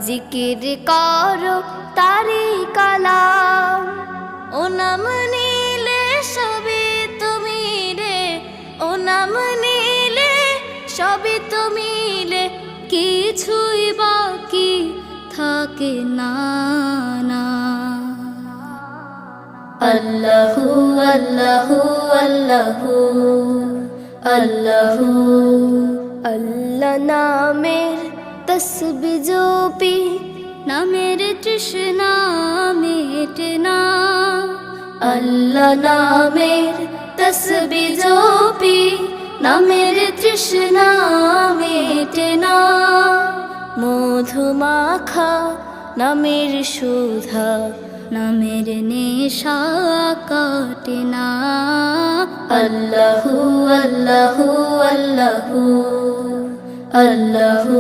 জিকির করো তারি কালাম, ও নাম নিলে সবই তুমি রে, ও নাম নিলে সবই তুমি রে, কিছুই বাকি থাকে না না। আল্লাহু আল্লাহু আল্লাহু আল্লাহু, আল্লাহ নামের তসবিহ জপি, নামের তৃষ্ণা মেটে না। আল্লাহ নামের তসবিহ জপি, নামের তৃষ্ণা মেটে না। মধু মাখা নামের সুধা, নামের নেশা কাটে না। আল্লাহু আল্লাহু আল্লাহু আল্লাহু।